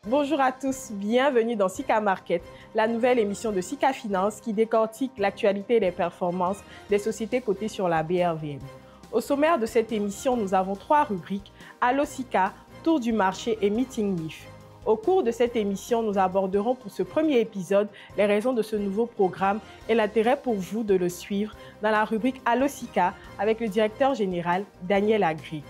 Bonjour à tous, bienvenue dans Sika Market, la nouvelle émission de Sika Finance qui décortique l'actualité et les performances des sociétés cotées sur la BRVM. Au sommaire de cette émission, nous avons 3 rubriques, Allo Sika, Tour du marché et Meeting WIF. Au cours de cette émission, nous aborderons pour ce premier épisode les raisons de ce nouveau programme et l'intérêt pour vous de le suivre dans la rubrique Allo Sika avec le directeur général Daniel Agré.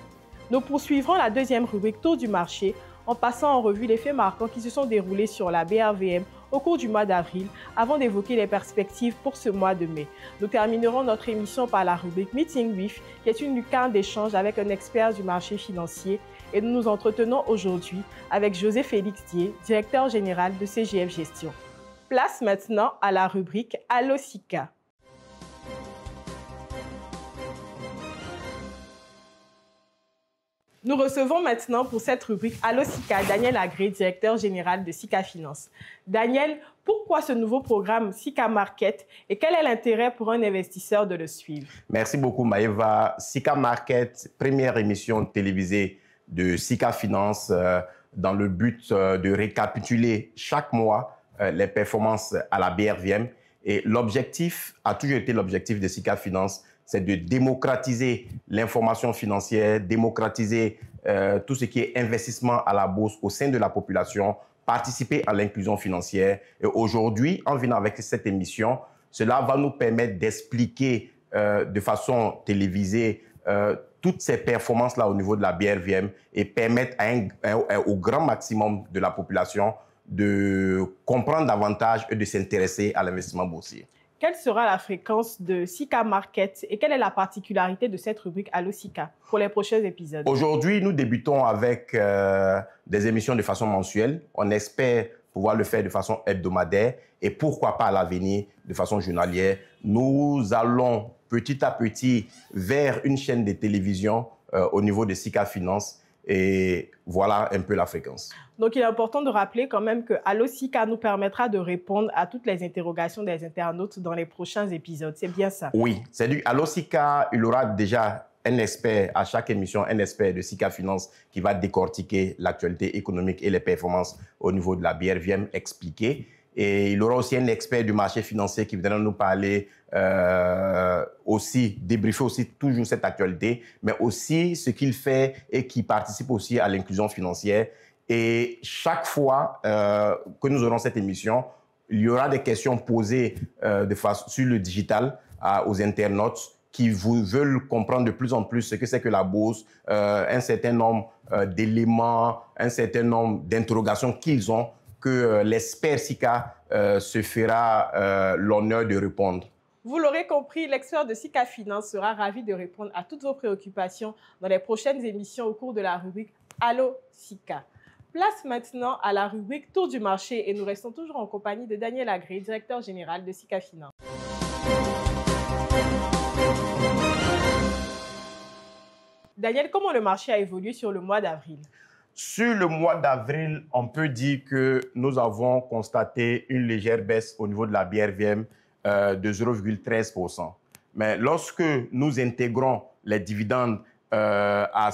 Nous poursuivrons la deuxième rubrique Tour du marché en passant en revue les faits marquants qui se sont déroulés sur la BRVM au cours du mois d'avril avant d'évoquer les perspectives pour ce mois de mai. Nous terminerons notre émission par la rubrique Meeting WIF qui est une lucarne d'échange avec un expert du marché financier et nous nous entretenons aujourd'hui avec José Félix Dié, directeur général de CGF Gestion. Place maintenant à la rubrique Allo Sika. Nous recevons maintenant pour cette rubrique Allo Sika Daniel Agré, directeur général de Sika Finance. Daniel, pourquoi ce nouveau programme Sika Market et quel est l'intérêt pour un investisseur de le suivre? Merci beaucoup Maëva. Sika Market, première émission télévisée de Sika Finance dans le but de récapituler chaque mois les performances à la BRVM. Et l'objectif a toujours été l'objectif de Sika Finance, c'est de démocratiser l'information financière, démocratiser tout ce qui est investissement à la bourse au sein de la population, participer à l'inclusion financière. Et aujourd'hui, en venant avec cette émission, cela va nous permettre d'expliquer de façon télévisée toutes ces performances-là au niveau de la BRVM et permettre au grand maximum de la population de comprendre davantage et de s'intéresser à l'investissement boursier. Quelle sera la fréquence de Sika Market et quelle est la particularité de cette rubrique Allo Sika pour les prochains épisodes? Aujourd'hui, nous débutons avec des émissions de façon mensuelle. On espère pouvoir le faire de façon hebdomadaire et pourquoi pas à l'avenir de façon journalière. Nous allons petit à petit vers une chaîne de télévision au niveau de Sika Finance. Et voilà un peu la fréquence. Donc, il est important de rappeler quand même que Allo Sika nous permettra de répondre à toutes les interrogations des internautes dans les prochains épisodes. C'est bien ça? Oui, c'est du Allo Sika. Il y aura déjà un expert à chaque émission, un expert de Sika Finance qui va décortiquer l'actualité économique et les performances au niveau de la BRVM expliquées. Et il y aura aussi un expert du marché financier qui viendra nous parler aussi, débriefer aussi toujours cette actualité, mais aussi ce qu'il fait et qui participe aussi à l'inclusion financière. Et chaque fois que nous aurons cette émission, il y aura des questions posées sur le digital aux internautes qui veulent comprendre de plus en plus ce que c'est que la bourse, un certain nombre d'éléments, un certain nombre d'interrogations qu'ils ont, que l'expert Sika se fera l'honneur de répondre. Vous l'aurez compris, l'expert de Sika Finance sera ravi de répondre à toutes vos préoccupations dans les prochaines émissions au cours de la rubrique Allo Sika. Place maintenant à la rubrique Tour du marché et nous restons toujours en compagnie de Daniel Agré, directeur général de Sika Finance. Daniel, comment le marché a évolué sur le mois d'avril? Sur le mois d'avril, on peut dire que nous avons constaté une légère baisse au niveau de la BRVM de 0,13%. Mais lorsque nous intégrons les dividendes à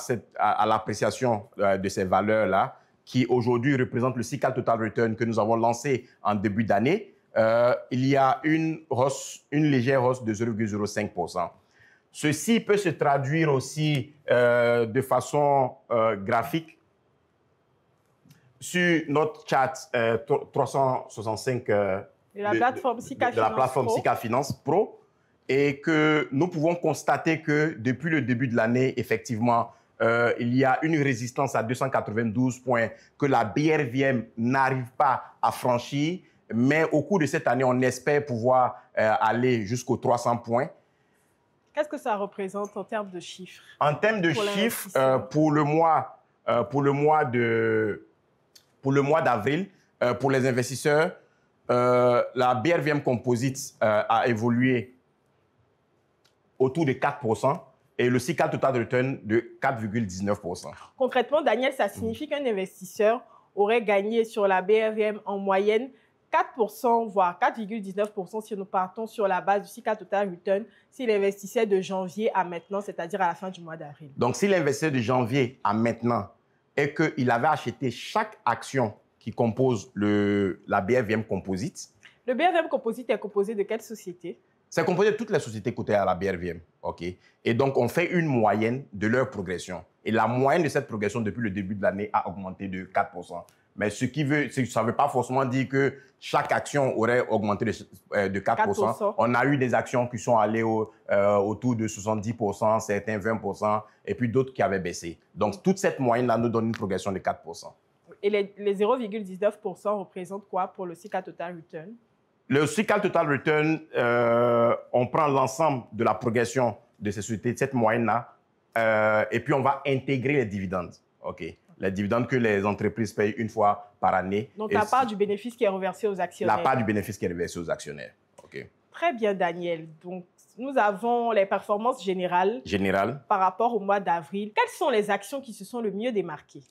l'appréciation de ces valeurs-là, qui aujourd'hui représentent le Sika Total Return que nous avons lancé en début d'année, il y a une légère hausse de 0,05%. Ceci peut se traduire aussi de façon graphique sur notre chat 365 de la plateforme Sika Finance Pro et que nous pouvons constater que depuis le début de l'année, effectivement, il y a une résistance à 292 points que la BRVM n'arrive pas à franchir, mais au cours de cette année, on espère pouvoir aller jusqu'aux 300 points. Qu'est-ce que ça représente en termes de chiffres? En termes de chiffres, pour le mois d'avril, pour les investisseurs, la BRVM Composite a évolué autour de 4% et le Sika Total Return de 4,19%. Concrètement, Daniel, ça signifie qu'un investisseur aurait gagné sur la BRVM en moyenne 4%, voire 4,19% si nous partons sur la base du Sika Total Return s'il investissait de janvier à maintenant, c'est-à-dire à la fin du mois d'avril. Donc, s'il investissait de janvier à maintenant et qu'il avait acheté chaque action qui compose la BRVM Composite. Le BRVM Composite est composé de quelles sociétés? C'est composé de toutes les sociétés cotées à la BRVM. Okay? Et donc, on fait une moyenne de leur progression. Et la moyenne de cette progression depuis le début de l'année a augmenté de 4%. Mais ça ne veut pas forcément dire que chaque action aurait augmenté de 4%. On a eu des actions qui sont allées autour de 70%, certains 20%, et puis d'autres qui avaient baissé. Donc, toute cette moyenne-là nous donne une progression de 4%. Et les 0,19% représentent quoi pour le SICA Total Return? Le SICA Total Return, on prend l'ensemble de la progression de ces sociétés, de cette moyenne-là, et puis on va intégrer les dividendes. Okay. Les dividendes que les entreprises payent une fois par année. Donc, la part du bénéfice qui est reversée aux actionnaires. La part du bénéfice qui est reversée aux actionnaires. Okay. Très bien, Daniel. Donc, nous avons les performances générales par rapport au mois d'avril. Quelles sont les actions qui se sont le mieux démarquées?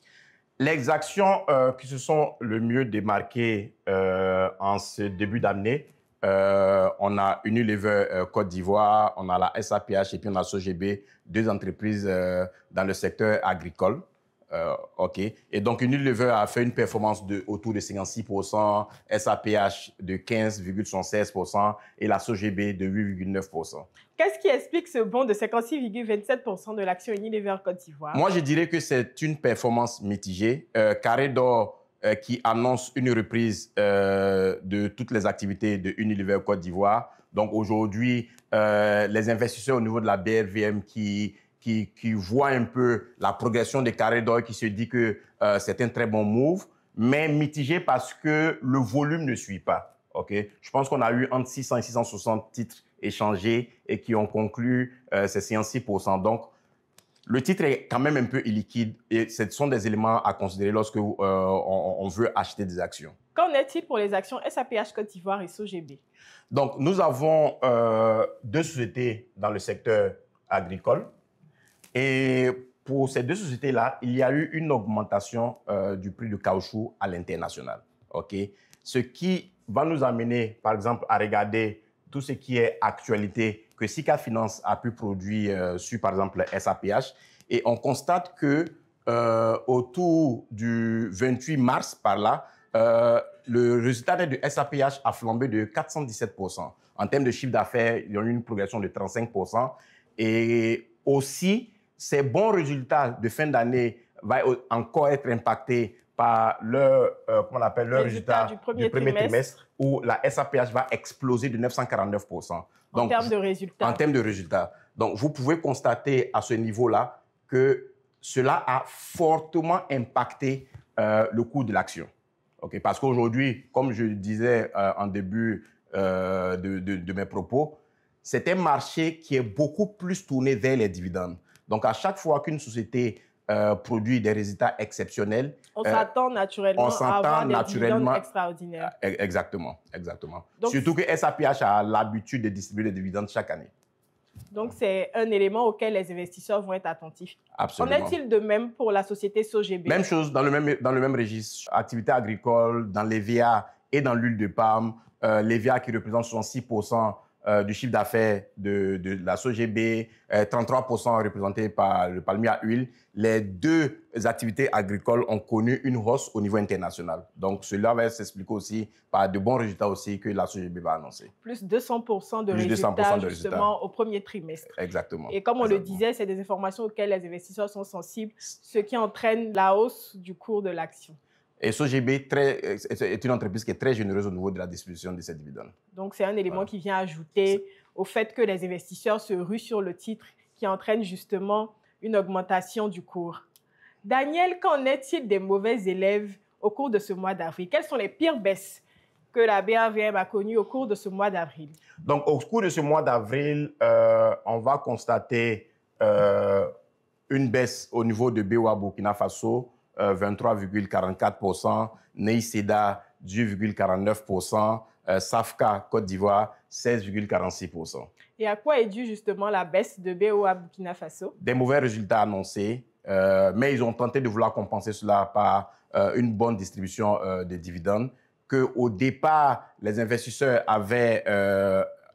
Les actions qui se sont le mieux démarquées en ce début d'année, on a Unilever Côte d'Ivoire, on a la SAPH et puis on a SOGB, deux entreprises dans le secteur agricole. OK. Et donc, Unilever a fait une performance autour de 56%, SAPH de 15,76% et la SOGB de 8,9%. Qu'est-ce qui explique ce bond de 56,27% de l'action Unilever Côte d'Ivoire? Moi, je dirais que c'est une performance mitigée. Carré d'Or qui annonce une reprise de toutes les activités de Unilever Côte d'Ivoire. Donc, aujourd'hui, les investisseurs au niveau de la BRVM qui voient un peu la progression des Carré d'Or, qui se dit que c'est un très bon move, mais mitigé parce que le volume ne suit pas. Okay? Je pense qu'on a eu entre 600 et 660 titres échangés et qui ont conclu ces 56%. Donc, le titre est quand même un peu illiquide et ce sont des éléments à considérer lorsque on veut acheter des actions. Qu'en est-il pour les actions SAPH Côte d'Ivoire et SOGB? Donc, nous avons deux sociétés dans le secteur agricole. Et pour ces deux sociétés-là, il y a eu une augmentation du prix du caoutchouc à l'international. Okay? Ce qui va nous amener, par exemple, à regarder tout ce qui est actualité que SICA Finance a pu produire sur, par exemple, SAPH. Et on constate que autour du 28 mars, par là, le résultat net de SAPH a flambé de 417%. En termes de chiffre d'affaires, il y a eu une progression de 35%. Et aussi, ces bons résultats de fin d'année vont encore être impactés par leur résultat du premier trimestre où la SAPH va exploser de 949%. Donc, en termes de résultats. En termes de résultats. Donc, vous pouvez constater à ce niveau-là que cela a fortement impacté le cours de l'action. Okay? Parce qu'aujourd'hui, comme je le disais en début de mes propos, c'est un marché qui est beaucoup plus tourné vers les dividendes. Donc, à chaque fois qu'une société produit des résultats exceptionnels, on s'attend naturellement à avoir des dividendes extraordinaires. Exactement, exactement. Donc, surtout que SAPH a l'habitude de distribuer des dividendes chaque année. Donc, c'est un élément auquel les investisseurs vont être attentifs. Absolument. En est-il de même pour la société SOGB? Même chose, dans le même registre. Activité agricole, dans l'EVA et dans l'huile de palme. L'EVA qui représente 66% du chiffre d'affaires de la SOGB, 33% représenté par le palmier à huile. Les deux activités agricoles ont connu une hausse au niveau international. Donc, cela va s'expliquer aussi par de bons résultats aussi que la SOGB va annoncer. Plus 200% de résultats, justement, au premier trimestre. Exactement. Et comme on le disait, c'est des informations auxquelles les investisseurs sont sensibles, ce qui entraîne la hausse du cours de l'action. Et SOGB est une entreprise qui est très généreuse au niveau de la distribution de ces dividendes. Donc, c'est un élément qui vient ajouter au fait que les investisseurs se ruent sur le titre qui entraîne justement une augmentation du cours. Daniel, qu'en est-il des mauvais élèves au cours de ce mois d'avril? Quelles sont les pires baisses que la BRVM a connues au cours de ce mois d'avril? Donc, au cours de ce mois d'avril, on va constater une baisse au niveau de BOA Burkina Faso, 23,44%, Neiseda, 10,49%, Safka, Côte d'Ivoire, 16,46%. Et à quoi est due justement la baisse de BOA Burkina Faso? Des mauvais résultats annoncés, mais ils ont tenté de vouloir compenser cela par une bonne distribution de dividendes qu'au départ, les investisseurs avaient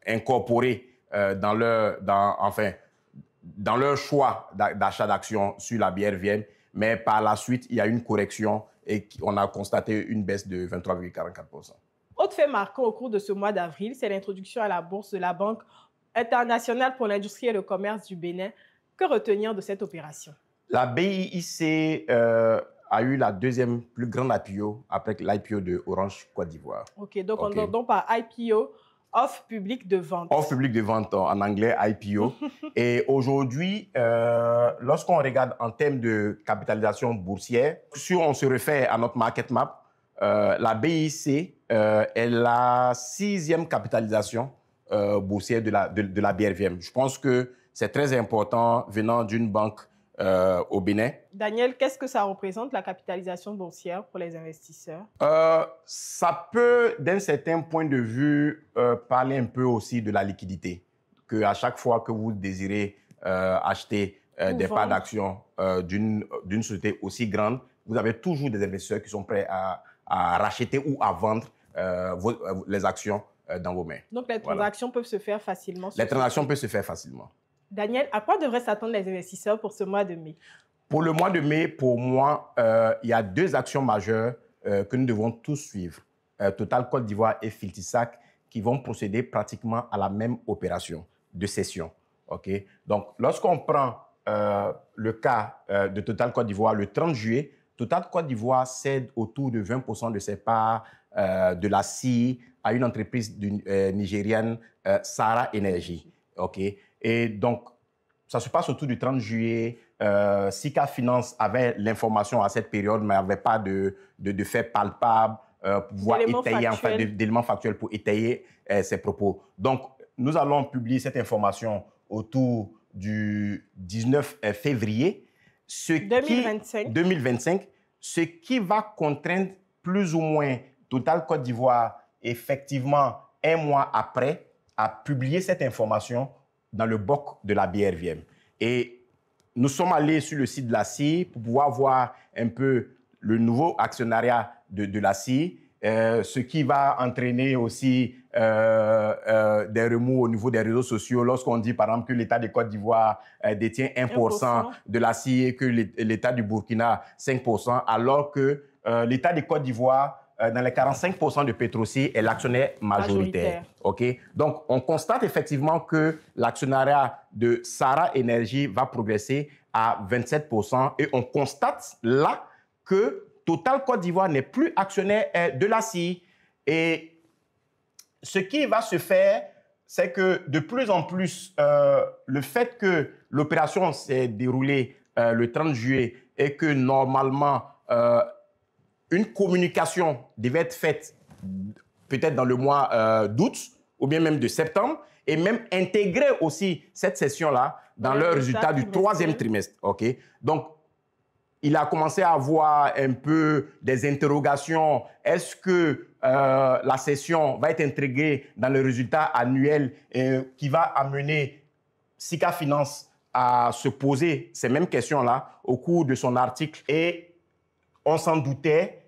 incorporé dans leur choix d'achat d'actions sur la BRVM. Mais par la suite, il y a une correction et on a constaté une baisse de 23,44%. Autre fait marquant au cours de ce mois d'avril, c'est l'introduction à la bourse de la Banque internationale pour l'industrie et le commerce du Bénin. Que retenir de cette opération? La BIIC a eu la deuxième plus grande IPO après l'IPO de Orange Côte d'Ivoire. OK, donc on entend par IPO, offre publique de vente. Offre publique de vente en anglais, IPO. Et aujourd'hui, lorsqu'on regarde en termes de capitalisation boursière, si on se réfère à notre market map, la BIC est la 6e capitalisation boursière de la BRVM. Je pense que c'est très important venant d'une banque au Bénin. Daniel, qu'est-ce que ça représente, la capitalisation boursière pour les investisseurs? Ça peut, d'un certain point de vue, parler un peu aussi de la liquidité. Qu'à chaque fois que vous désirez acheter des parts d'actions d'une société aussi grande, vous avez toujours des investisseurs qui sont prêts à racheter ou à vendre les actions dans vos mains. Donc, les transactions peuvent se faire facilement. Les transactions peuvent se faire facilement. Daniel, à quoi devraient s'attendre les investisseurs pour ce mois de mai? Pour le mois de mai, pour moi, il y a 2 actions majeures que nous devons tous suivre. Total Côte d'Ivoire et Filtisac qui vont procéder pratiquement à la même opération de cession. Okay? Donc, lorsqu'on prend le cas de Total Côte d'Ivoire, le 30 juillet, Total Côte d'Ivoire cède autour de 20% de ses parts de la CIE à une entreprise nigérienne, Sahara Energy. Okay? Et donc, ça se passe autour du 30 juillet. Sika Finance avait l'information à cette période, mais n'avait pas de faits palpables pour pouvoir étayer, en fait, d'éléments factuels pour étayer ses propos. Donc, nous allons publier cette information autour du 19 février 2025, ce qui va contraindre plus ou moins Total Côte d'Ivoire, effectivement, un mois après, à publier cette information dans le BOC de la BRVM. Et nous sommes allés sur le site de la CIE pour pouvoir voir un peu le nouveau actionnariat de la CIE, ce qui va entraîner aussi des remous au niveau des réseaux sociaux. Lorsqu'on dit, par exemple, que l'État de Côte d'Ivoire détient 1% de la CIE et que l'État du Burkina 5%, alors que l'État de Côte d'Ivoire, dans les 45% de Petroci, est l'actionnaire majoritaire. Okay? Donc, on constate effectivement que l'actionnariat de Sahara Energy va progresser à 27% et on constate là que Total Côte d'Ivoire n'est plus actionnaire de la CIE. Et ce qui va se faire, c'est que de plus en plus, le fait que l'opération s'est déroulée le 30 juillet et que normalement, une communication devait être faite peut-être dans le mois d'août ou bien même de septembre et même intégrer aussi cette session-là dans le résultat du 3e trimestre. Okay? Donc, il a commencé à avoir un peu des interrogations. Est-ce que la session va être intégrée dans le résultat annuel qui va amener Sika Finance à se poser ces mêmes questions-là au cours de son article? Et on s'en doutait.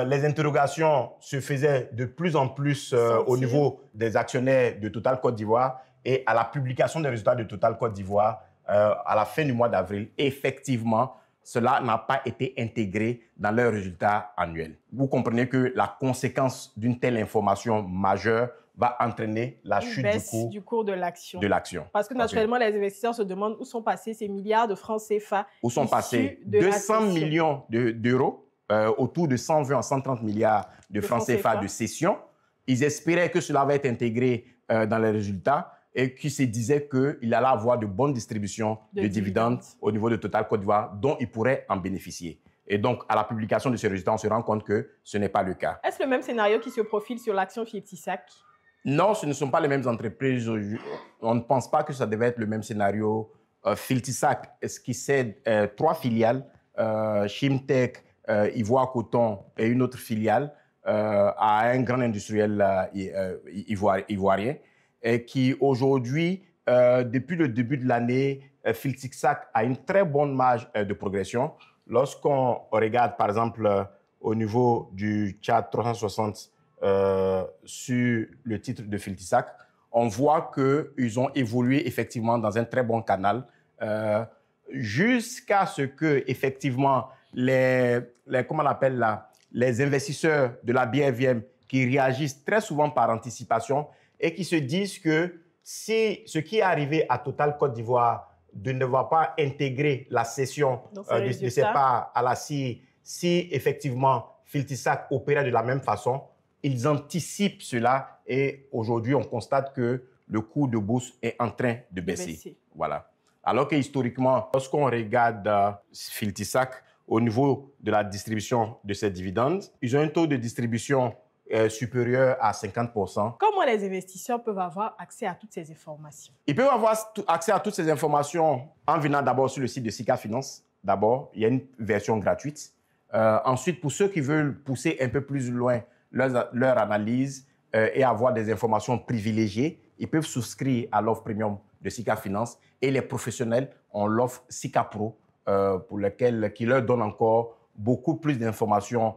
Les interrogations se faisaient de plus en plus au niveau des actionnaires de Total Côte d'Ivoire et à la publication des résultats de Total Côte d'Ivoire à la fin du mois d'avril, effectivement, cela n'a pas été intégré dans leurs résultats annuels. Vous comprenez que la conséquence d'une telle information majeure va entraîner la chute du cours de l'action. Parce que naturellement, les investisseurs se demandent où sont passés ces milliards de francs CFA. Où sont passés 200 millions d'euros autour de 120 à 130 milliards de francs CFA de cession. Ils espéraient que cela va être intégré dans les résultats et qui se disaient qu'il allait avoir de bonnes distributions de dividendes au niveau de Total Côte d'Ivoire dont ils pourraient en bénéficier. Et donc, à la publication de ces résultats, on se rend compte que ce n'est pas le cas. Est-ce le même scénario qui se profile sur l'action Filtisac? Non, ce ne sont pas les mêmes entreprises. On ne pense pas que ça devait être le même scénario. Filtisac, ce qui cède 3 filiales, Chimtech, Ivoire Coton et une autre filiale à un grand industriel ivoirien et qui aujourd'hui, depuis le début de l'année, Filtisac a une très bonne marge de progression. Lorsqu'on regarde par exemple au niveau du chat 360 sur le titre de Filtisac, on voit qu'ils ont évolué effectivement dans un très bon canal jusqu'à ce que effectivement comment on appelle là, les investisseurs de la BRVM qui réagissent très souvent par anticipation et qui se disent que si ce qui est arrivé à Total Côte d'Ivoire de ne va pas intégrer la cession de ses parts à la CIE, si effectivement Filtisac opérait de la même façon, ils anticipent cela et aujourd'hui on constate que le cours de bourse est en train de baisser. Voilà. Alors que historiquement, lorsqu'on regarde Filtisac au niveau de la distribution de ses dividendes, ils ont un taux de distribution supérieur à 50%. Comment les investisseurs peuvent avoir accès à toutes ces informations? Ils peuvent avoir accès à toutes ces informations en venant d'abord sur le site de Sika Finance. D'abord, il y a une version gratuite. Ensuite, pour ceux qui veulent pousser un peu plus loin leur analyse et avoir des informations privilégiées, ils peuvent souscrire à l'offre premium de Sika Finance et les professionnels ont l'offre Sika Pro qui leur donne encore beaucoup plus d'informations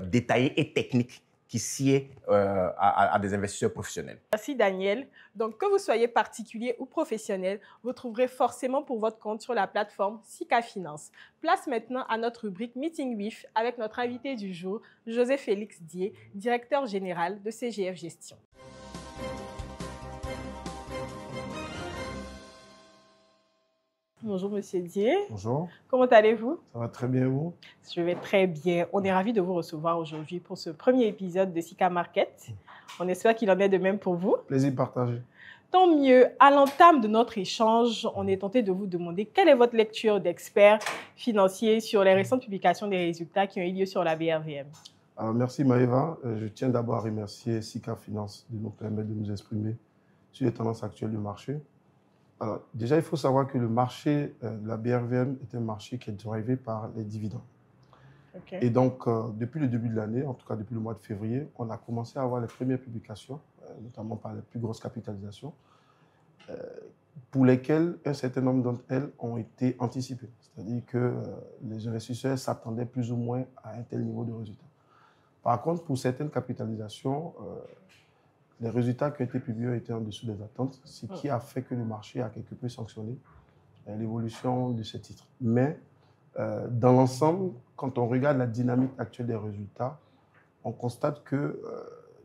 détaillées et techniques qui sied à des investisseurs professionnels. Merci Daniel. Donc, que vous soyez particulier ou professionnel, vous trouverez forcément pour votre compte sur la plateforme Sika Finance. Place maintenant à notre rubrique Meeting with avec notre invité du jour, José Félix Dié, directeur général de CGF Gestion. Bonjour Monsieur Dié. Bonjour. Comment allez-vous? Ça va très bien, vous? Je vais très bien. On est ravis de vous recevoir aujourd'hui pour ce premier épisode de Sika Market. On espère qu'il en est de même pour vous. Plaisir partagé. Tant mieux. À l'entame de notre échange, on est tenté de vous demander quelle est votre lecture d'experts financiers sur les récentes publications des résultats qui ont eu lieu sur la BRVM. Alors, merci Maëva. Je tiens d'abord à remercier Sika Finance de nous permettre de nous exprimer sur les tendances actuelles du marché. Alors, déjà, il faut savoir que le marché de la BRVM est un marché qui est drivé par les dividendes. Okay. Et donc, depuis le début de l'année, en tout cas depuis le mois de février, on a commencé à avoir les premières publications, notamment par les plus grosses capitalisations, pour lesquelles un certain nombre d'entre elles ont été anticipées. C'est-à-dire que les investisseurs s'attendaient plus ou moins à un tel niveau de résultat. Par contre, pour certaines capitalisations, les résultats qui ont été publiés ont été en dessous des attentes, ce qui a fait que le marché a quelque peu sanctionné l'évolution de ces titres. Mais dans l'ensemble, quand on regarde la dynamique actuelle des résultats, on constate que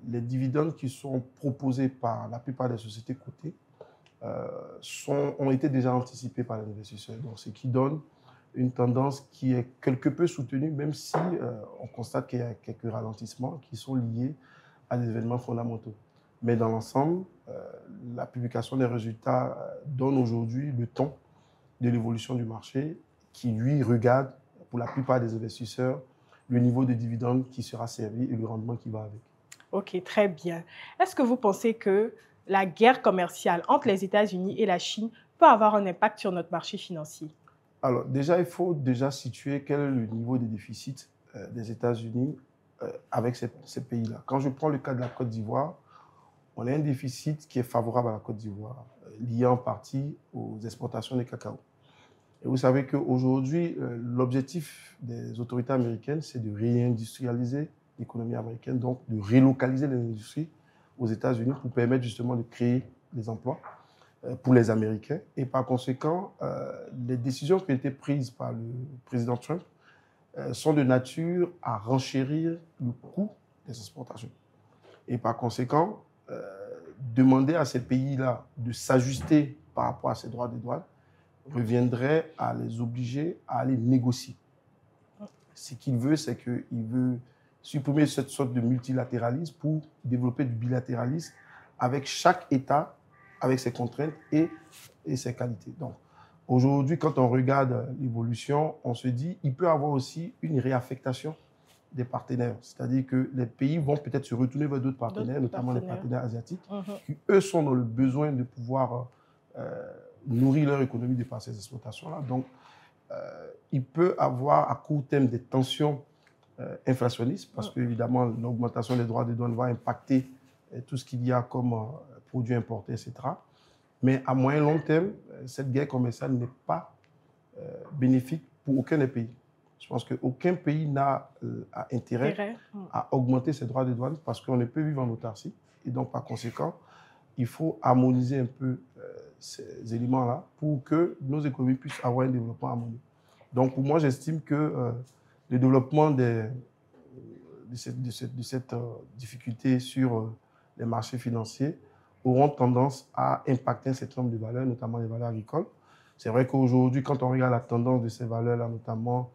les dividendes qui sont proposés par la plupart des sociétés cotées ont été déjà anticipés par les investisseurs. Donc, ce qui donne une tendance qui est quelque peu soutenue, même si on constate qu'il y a quelques ralentissements qui sont liés à des événements fondamentaux. Mais dans l'ensemble, la publication des résultats donne aujourd'hui le ton de l'évolution du marché qui, lui, regarde, pour la plupart des investisseurs, le niveau de dividendes qui sera servi et le rendement qui va avec. OK, très bien. Est-ce que vous pensez que la guerre commerciale entre les États-Unis et la Chine peut avoir un impact sur notre marché financier? Alors, déjà, il faut déjà situer quel est le niveau des déficits des États-Unis avec ces pays-là. Quand je prends le cas de la Côte d'Ivoire, on a un déficit qui est favorable à la Côte d'Ivoire, lié en partie aux exportations de cacao. Et vous savez qu'aujourd'hui, l'objectif des autorités américaines, c'est de réindustrialiser l'économie américaine, donc de relocaliser l'industrie aux États-Unis pour permettre justement de créer des emplois pour les Américains. Et par conséquent, les décisions qui ont été prises par le président Trump sont de nature à renchérir le coût des exportations. Et par conséquent, demander à ces pays-là de s'ajuster par rapport à ces droits de douane reviendrait à les obliger à aller négocier. Ce qu'il veut, c'est qu'il veut supprimer cette sorte de multilatéralisme pour développer du bilatéralisme avec chaque État, avec ses contraintes et ses qualités. Donc, aujourd'hui, quand on regarde l'évolution, on se dit qu'il peut y avoir aussi une réaffectation des partenaires. C'est-à-dire que les pays vont peut-être se retourner vers d'autres partenaires, notamment les partenaires asiatiques, qui, eux, sont dans le besoin de pouvoir nourrir leur économie de par ces exportations-là. Donc, il peut avoir à court terme des tensions inflationnistes, parce qu'évidemment, l'augmentation des droits de douane va impacter tout ce qu'il y a comme produits importés, etc. Mais à moyen long terme, cette guerre commerciale n'est pas bénéfique pour aucun des pays. Je pense qu'aucun pays n'a intérêt à augmenter ses droits de douane parce qu'on ne peut vivre en autarcie. Et donc, par conséquent, il faut harmoniser un peu ces éléments-là pour que nos économies puissent avoir un développement harmonieux. Donc, pour moi, j'estime que le développement de cette difficulté sur les marchés financiers auront tendance à impacter un certain nombre de valeurs, notamment les valeurs agricoles. C'est vrai qu'aujourd'hui, quand on regarde la tendance de ces valeurs-là, notamment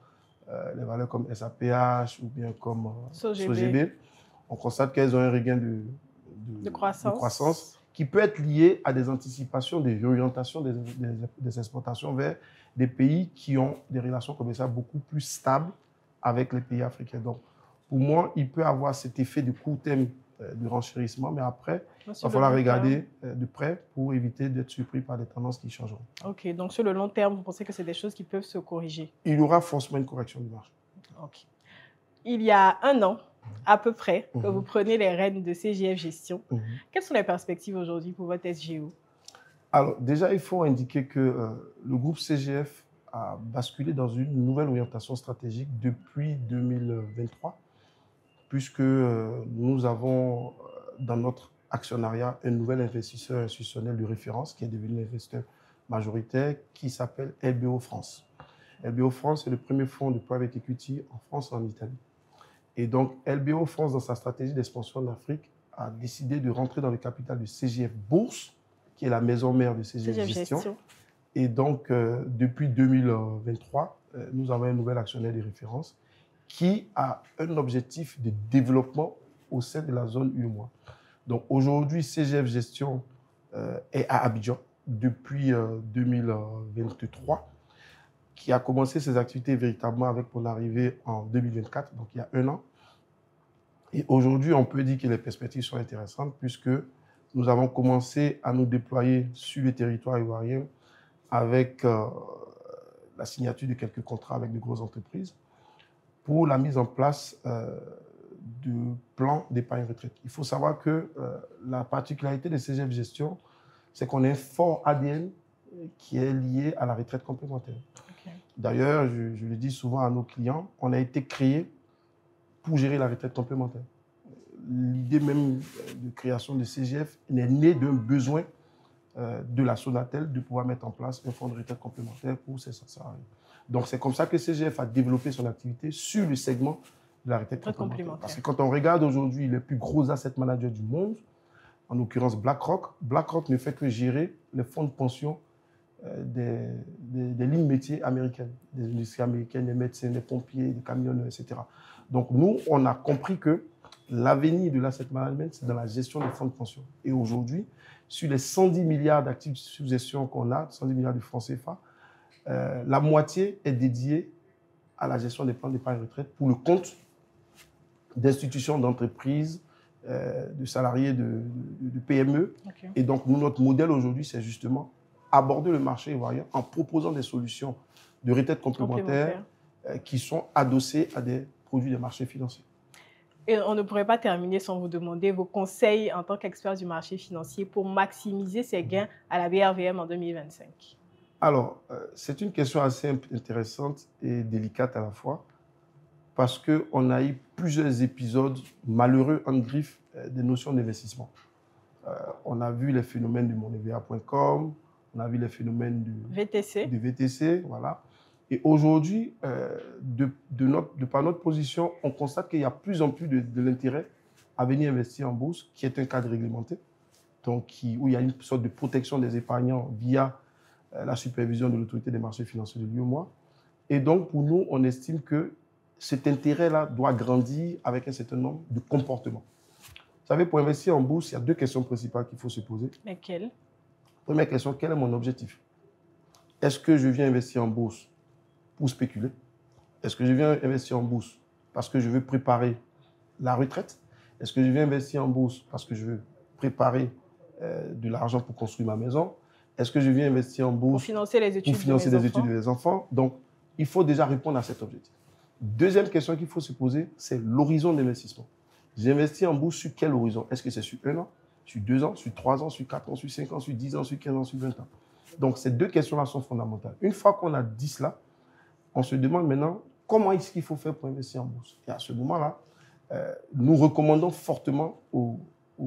les valeurs comme SAPH ou bien comme SOGB, on constate qu'elles ont un regain de croissance qui peut être lié à des anticipations, des réorientations des exportations vers des pays qui ont des relations commerciales beaucoup plus stables avec les pays africains. Donc, pour moi, il peut avoir cet effet de court terme de renchérissement, mais après, il va falloir regarder de près pour éviter d'être surpris par des tendances qui changeront. Ok, donc sur le long terme, vous pensez que c'est des choses qui peuvent se corriger? Il y aura forcément une correction du marché. Ok. Il y a un an, à peu près, que vous prenez les rênes de CGF Gestion. Quelles sont les perspectives aujourd'hui pour votre SGO? Alors, déjà, il faut indiquer que le groupe CGF a basculé dans une nouvelle orientation stratégique depuis 2023, puisque nous avons dans notre actionnariat un nouvel investisseur institutionnel de référence qui est devenu investisseur majoritaire, qui s'appelle LBO France. LBO France est le premier fonds de private equity en France et en Italie. Et donc, LBO France, dans sa stratégie d'expansion en Afrique, a décidé de rentrer dans le capital de CGF Bourse, qui est la maison mère de CGF Gestion. Et donc, depuis 2023, nous avons un nouvel actionnaire de référence qui a un objectif de développement au sein de la zone UEMOA. Donc, aujourd'hui, CGF Gestion est à Abidjan depuis 2023, qui a commencé ses activités véritablement avec mon arrivée en 2024, donc il y a un an. Et aujourd'hui, on peut dire que les perspectives sont intéressantes puisque nous avons commencé à nous déployer sur le territoire ivoirien avec la signature de quelques contrats avec de grosses entreprises pour la mise en place de plans d'épargne retraite. Il faut savoir que la particularité de CGF Gestion, c'est qu'on a un fort ADN qui est lié à la retraite complémentaire. Okay. D'ailleurs, je le dis souvent à nos clients, on a été créé pour gérer la retraite complémentaire. L'idée même de création de CGF est née d'un besoin de la Sonatel de pouvoir mettre en place un fonds de retraite complémentaire pour ses salariés. Donc, c'est comme ça que CGF a développé son activité sur le segment de la retraite complémentaire. Parce que quand on regarde aujourd'hui les plus gros asset managers du monde, en l'occurrence BlackRock ne fait que gérer les fonds de pension des lignes métiers américaines, des industries américaines, des médecins, des pompiers, des camionneurs, etc. Donc, nous, on a compris que l'avenir de l'asset management, c'est dans la gestion des fonds de pension. Et aujourd'hui, sur les 110 milliards d'actifs sous gestion qu'on a, 110 milliards de francs CFA, la moitié est dédiée à la gestion des plans d'épargne retraite pour le compte d'institutions, d'entreprises, de salariés de PME. Okay. Et donc, nous, notre modèle aujourd'hui, c'est justement aborder le marché ivoirien en proposant des solutions de retraite complémentaire qui sont adossées à des produits des marchés financiers. Et on ne pourrait pas terminer sans vous demander vos conseils en tant qu'expert du marché financier pour maximiser ses gains à la BRVM en 2025. Alors, c'est une question assez intéressante et délicate à la fois parce qu'on a eu plusieurs épisodes malheureux en griffe des notions d'investissement. On a vu les phénomènes du moneva.com, on a vu les phénomènes du VTC, voilà. Et aujourd'hui, par notre position, on constate qu'il y a de plus en plus de l'intérêt à venir investir en bourse, qui est un cadre réglementé, donc où il y a une sorte de protection des épargnants via la supervision de l'autorité des marchés financiers de l'UEMOA. Et donc, pour nous, on estime que cet intérêt-là doit grandir avec un certain nombre de comportements. Vous savez, pour investir en bourse, il y a deux questions principales qu'il faut se poser. Lesquelles? Première question, quel est mon objectif? Est-ce que je viens investir en bourse pour spéculer? Est-ce que je viens investir en bourse parce que je veux préparer la retraite? Est-ce que je viens investir en bourse parce que je veux préparer de l'argent pour construire ma maison? Est-ce que je viens investir en bourse pour financer les études, études des enfants? Donc, il faut déjà répondre à cet objectif. Deuxième question qu'il faut se poser, c'est l'horizon d'investissement. J'investis en bourse sur quel horizon? Est-ce que c'est sur 1 an, sur 2 ans, sur 3 ans, sur 4 ans, sur 5 ans, sur 10 ans, sur 15 ans, sur 20 ans? Donc, ces deux questions-là sont fondamentales. Une fois qu'on a dit cela, on se demande maintenant comment est-ce qu'il faut faire pour investir en bourse. Et à ce moment-là, nous recommandons fortement aux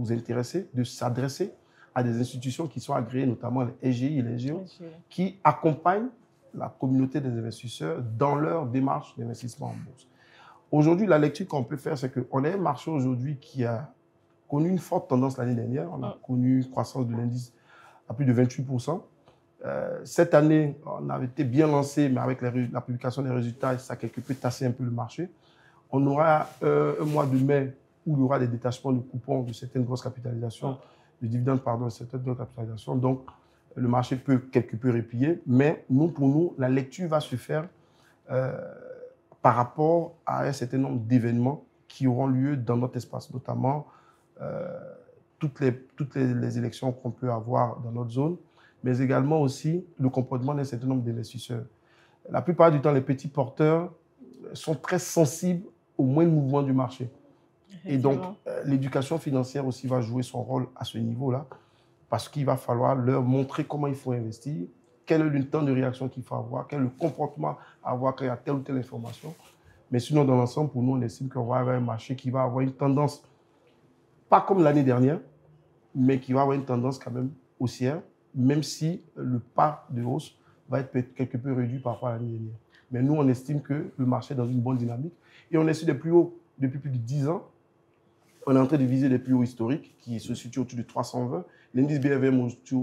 intéressés de s'adresser à des institutions qui sont agréées, notamment les SGI et les SGO, qui accompagnent la communauté des investisseurs dans leur démarche d'investissement en bourse. Aujourd'hui, la lecture qu'on peut faire, c'est qu'on a un marché aujourd'hui qui a connu une forte tendance l'année dernière. On a connu une croissance de l'indice à plus de 28%. Cette année, on avait été bien lancé, mais avec la publication des résultats, ça a quelque peu tassé un peu le marché. On aura un mois de mai où il y aura des détachements de coupons de certaines grosses capitalisations, de dividendes, pardon, de certaines grosses capitalisations. Donc, le marché peut quelque peu replier, mais pour nous, la lecture va se faire par rapport à un certain nombre d'événements qui auront lieu dans notre espace, notamment toutes les élections qu'on peut avoir dans notre zone, mais également aussi le comportement d'un certain nombre d'investisseurs. La plupart du temps, les petits porteurs sont très sensibles au moindre mouvement du marché. Et donc, l'éducation financière aussi va jouer son rôle à ce niveau-là, parce qu'il va falloir leur montrer comment il faut investir, quel est le temps de réaction qu'il faut avoir, quel est le comportement à avoir quand il y a telle ou telle information. Mais sinon, dans l'ensemble, pour nous, on estime qu'on va avoir un marché qui va avoir une tendance, pas comme l'année dernière, mais qui va avoir une tendance quand même haussière, même si le pas de hausse va être quelque peu réduit par rapport à l'année dernière. Mais nous, on estime que le marché est dans une bonne dynamique. Et on est sur des plus hauts depuis plus de 10 ans. On est en train de viser des plus hauts historiques qui se situent autour de 320. L'indice BRVM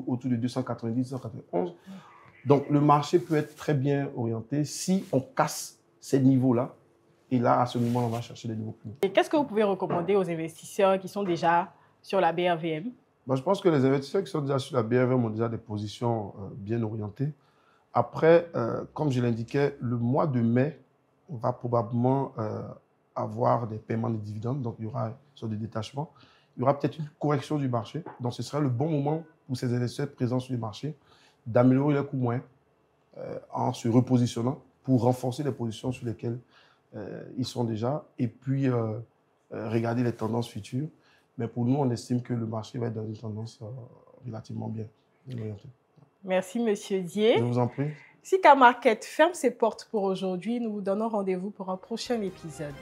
autour de 290, 291. Donc, le marché peut être très bien orienté si on casse ces niveaux-là. Et là, à ce moment, on va chercher des nouveaux plus hauts. Et qu'est-ce que vous pouvez recommander aux investisseurs qui sont déjà sur la BRVM? Je pense que les investisseurs qui sont déjà sur la BRVM ont déjà des positions bien orientées. Après, comme je l'indiquais, le mois de mai, on va probablement avoir des paiements de dividendes. Donc, il y aura sur des détachements. Il y aura peut-être une correction du marché. Donc, ce sera le bon moment pour ces investisseurs présents sur le marché d'améliorer leurs coûts moyens en se repositionnant pour renforcer les positions sur lesquelles ils sont déjà et puis regarder les tendances futures. Mais pour nous, on estime que le marché va être dans une tendance relativement bien orientée. Merci, Monsieur Dié. Je vous en prie. Sika Market ferme ses portes pour aujourd'hui. Nous vous donnons rendez-vous pour un prochain épisode.